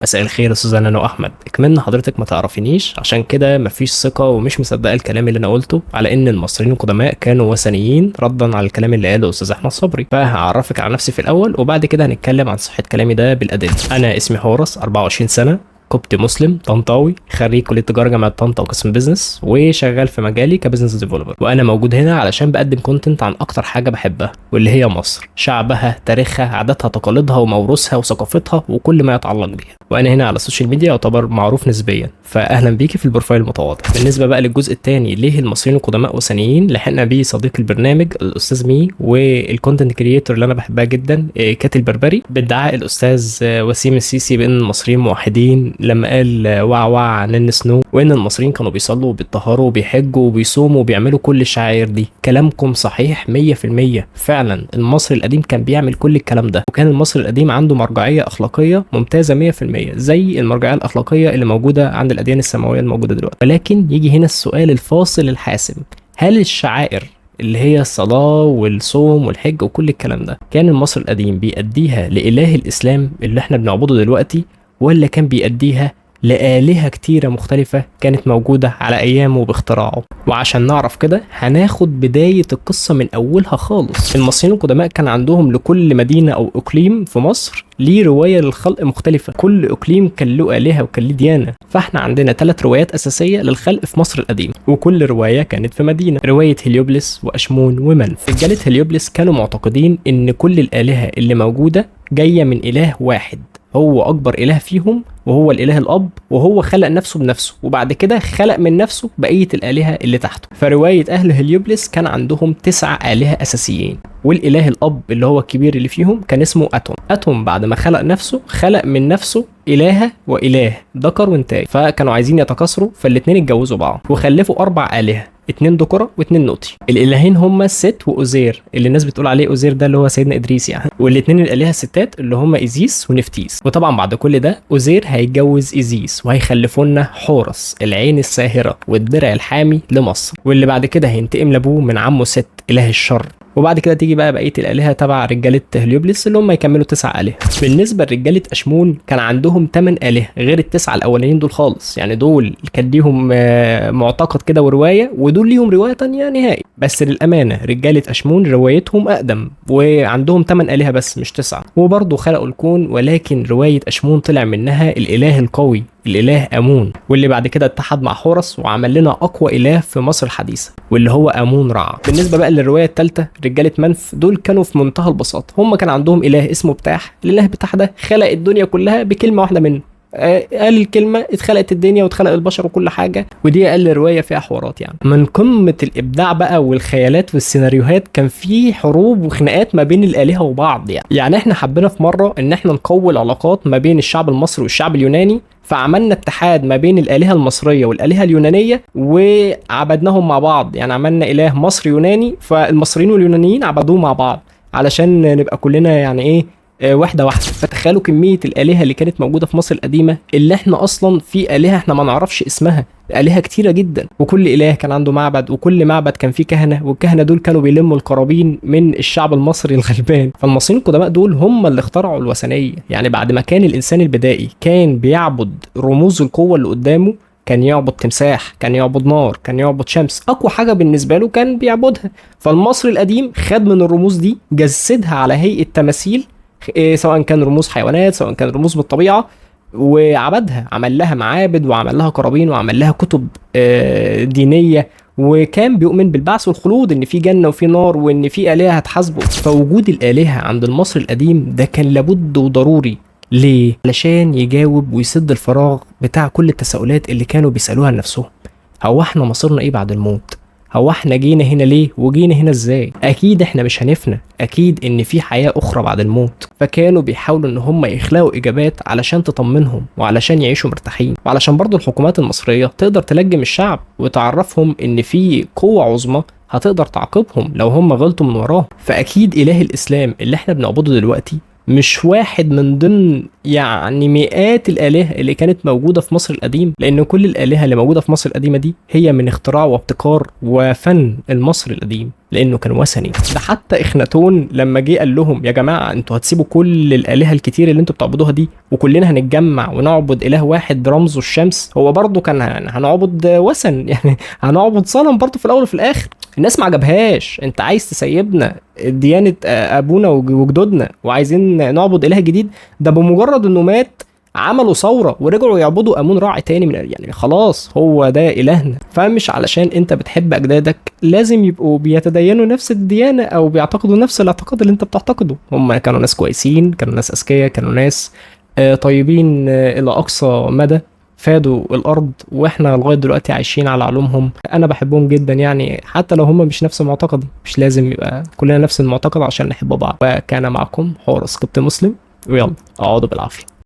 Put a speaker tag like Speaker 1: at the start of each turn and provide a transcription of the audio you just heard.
Speaker 1: مساء الخير يا سوزان، انا واحمد. اكملنا حضرتك ما تعرفينيش، عشان كده مفيش ثقه ومش مصدقه الكلام اللي انا قلته على ان المصريين القدماء كانوا وثنيين، ردا على الكلام اللي قاله استاذ احمد صبري. فهعرفك على نفسي في الاول وبعد كده هنتكلم عن صحه كلامي ده بالادله. انا اسمي حورس، 24 سنه، كوبتي مسلم، طنطاوي، خريج كليه تجاره جامعه طنطا وقسم بيزنس، وشغال في مجالي كبزنس ديفلوبر. وانا موجود هنا علشان بقدم كونتنت عن اكتر حاجه بحبها، واللي هي مصر، شعبها، تاريخها، عاداتها، تقاليدها وموروثها وثقافتها وكل ما يتعلق بيها. وانا هنا على السوشيال ميديا يعتبر معروف نسبيا، فاهلا بيكي في البروفايل المتواضع. بالنسبه بقى للجزء الثاني، ليه المصريين القدماء وثنيين، لحقنا بيه صديق البرنامج الاستاذ مي والكونتنت كريتور اللي انا بحبها جدا كاتل بربري، بادعاء الاستاذ وسيم السيسي بان المصريين موحدين لما قال وع وع نن سنو، وان المصريين كانوا بيصلوا وبيطهروا وبيحجوا وبيصوموا وبيعملوا كل الشعائر دي. كلامكم صحيح 100%. فعلا المصري القديم كان بيعمل كل الكلام ده، وكان المصري القديم عنده مرجعيه اخلاقيه ممتازه 100%، زي المرجعيه الاخلاقيه اللي موجوده عند الاديان السماويه الموجوده دلوقتي. ولكن يجي هنا السؤال الفاصل الحاسم: هل الشعائر اللي هي الصلاة والصوم والحج وكل الكلام ده كان المصري القديم بيأديها لإله الإسلام اللي احنا بنعبده دلوقتي، ولا كان بيأديها لآلهة كتيرة مختلفة كانت موجودة على أيامه باختراعه؟ وعشان نعرف كده هناخد بداية القصة من أولها خالص. المصريين القدماء كان عندهم لكل مدينة أو إقليم في مصر ليه رواية للخلق مختلفة، كل إقليم كان له آلهة وكان له ديانة. فاحنا عندنا 3 روايات أساسية للخلق في مصر القديم، وكل رواية كانت في مدينة: رواية هليوبلس وأشمون ومنف. رجالة هليوبلس كانوا معتقدين إن كل الآلهة اللي موجودة جاية من إله واحد، هو أكبر إله فيهم، وهو الإله الأب، وهو خلق نفسه بنفسه، وبعد كده خلق من نفسه بقية الآلهة اللي تحته. فرواية أهل هليوبلس كان عندهم 9 آلهة أساسيين، والإله الأب اللي هو الكبير اللي فيهم كان اسمه أتون. أتون بعد ما خلق نفسه خلق من نفسه إلهة وإله، ذكر وانتاج. فكانوا عايزين يتكاثروا، فالاتنين اتجوزوا بعض وخلفوا 4 آلهة، 2 ذكورة و2 نوتي. الإلهين هما ست وأوزير، اللي الناس بتقول عليه أوزير ده اللي هو سيدنا إدريس يعني، والاتنين الآلهة الستات اللي هما إيزيس ونفتيس. وطبعا بعد كل ده أوزير هيتجوز إيزيس وهيخلفوا لنا حورس، العين الساهرة والدرع الحامي لمصر، واللي بعد كده هينتقم لابوه من عمه ست، إله الشر. وبعد كده تيجي بقى بقيه الالهه تبع رجاله هليوبلس اللي هم يكملوا 9 الهه. بالنسبه لرجاله اشمون كان عندهم 8 الهه غير ال9 الاولانيين دول خالص، يعني دول كان ليهم معتقد كده وروايه، ودول ليهم روايه تانية نهائي. بس للامانه رجاله اشمون روايتهم اقدم، وعندهم 8 الهه بس مش 9، وبرضه خلقوا الكون. ولكن روايه اشمون طلع منها الاله القوي، الاله امون، واللي بعد كده اتحد مع حورس وعمل لنا اقوى اله في مصر الحديثه، واللي هو امون رع. بالنسبه بقى للروايه الثالثه، رجاله منف دول كانوا في منتهى البساطه، هم كان عندهم اله اسمه بتاح. الاله بتاح ده خلق الدنيا كلها بكلمه واحده منه، قال الكلمة اتخلقت الدنيا واتخلق البشر وكل حاجة. ودي أقل رواية فيها حوارات يعني. من قمة الإبداع بقى والخيالات والسيناريوهات كان في حروب وخناقات ما بين الآلهة وبعض يعني احنا حبينا في مرة ان احنا نقوي العلاقات ما بين الشعب المصري والشعب اليوناني، فعملنا اتحاد ما بين الآلهة المصرية والآلهة اليونانية وعبدناهم مع بعض. يعني عملنا إله مصري يوناني، فالمصريين واليونانيين عبدوه مع بعض علشان نبقى كلنا يعني ايه واحدة واحدة. فتخيلوا كمية الآلهة اللي كانت موجودة في مصر القديمة، اللي احنا أصلا في آلهة احنا ما نعرفش اسمها، آلهة كتيرة جدا، وكل إله كان عنده معبد، وكل معبد كان فيه كهنة، والكهنة دول كانوا بيلموا القرابين من الشعب المصري الغلبان. فالمصريين القدماء دول هم اللي اخترعوا الوثنية. يعني بعد ما كان الإنسان البدائي كان بيعبد رموز القوة اللي قدامه، كان يعبد تمساح، كان يعبد نار، كان يعبد شمس، اقوى حاجه بالنسبه له كان بيعبدها. فالمصري القديم خد من الرموز دي جسدها على هيئه تماثيل، سواء كان رموز حيوانات سواء كان رموز بالطبيعه، وعبدها، عمل لها معابد وعمل لها قرابين وعمل لها كتب دينيه، وكان بيؤمن بالبعث والخلود، ان في جنه وفي نار وان في الهه هتحاسبه. فوجود الالهه عند المصري القديم ده كان لابد وضروري. ليه؟ علشان يجاوب ويسد الفراغ بتاع كل التساؤلات اللي كانوا بيسألوها لنفسهم. هو احنا مصيرنا ايه بعد الموت؟ هو احنا جينا هنا ليه وجينا هنا ازاي؟ اكيد احنا مش هنفنى، اكيد ان في حياة اخرى بعد الموت. فكانوا بيحاولوا ان هم يخلقوا اجابات علشان تطمنهم وعلشان يعيشوا مرتاحين، وعلشان برضو الحكومات المصرية تقدر تلجم الشعب وتعرفهم ان في قوة عظمى هتقدر تعاقبهم لو هم غلطوا من وراهم. فاكيد اله الاسلام اللي احنا بنعبده دلوقتي مش واحد من ضمن يعني مئات الآلهة اللي كانت موجودة في مصر القديم، لأن كل الآلهة اللي موجودة في مصر القديمة دي هي من اختراع وابتكار وفن المصري القديم، لأنه كان وثني. ده حتى إخناتون لما جه قال لهم يا جماعة انتوا هتسيبوا كل الآلهة الكتير اللي انتوا بتعبدوها دي وكلنا هنتجمع ونعبد إله واحد رمزه الشمس، هو برضه كان هنعبد وثن يعني هنعبد صنم برضه في الأول وفي الآخر. الناس ما عجبهاش، انت عايز تسيبنا ديانة ابونا وجدودنا وعايزين نعبد اله جديد؟ ده بمجرد انه مات عملوا ثورة ورجعوا يعبدوا امون رع تاني، من يعني خلاص هو ده الهنا. فمش علشان انت بتحب اجدادك لازم يبقوا بيتدينوا نفس الديانة او بيعتقدوا نفس الاعتقاد اللي انت بتعتقده. هم كانوا ناس كويسين، كانوا ناس اذكياء، كانوا ناس طيبين الى اقصى مدى، فادوا الارض، واحنا لغايه دلوقتي عايشين على علومهم. انا بحبهم جدا يعني، حتى لو هم مش نفس معتقدي، مش لازم يبقى كلنا نفس المعتقد عشان نحب بعض. وكان معكم حورس قبط مسلم، ويلا اقعدوا بالعافيه.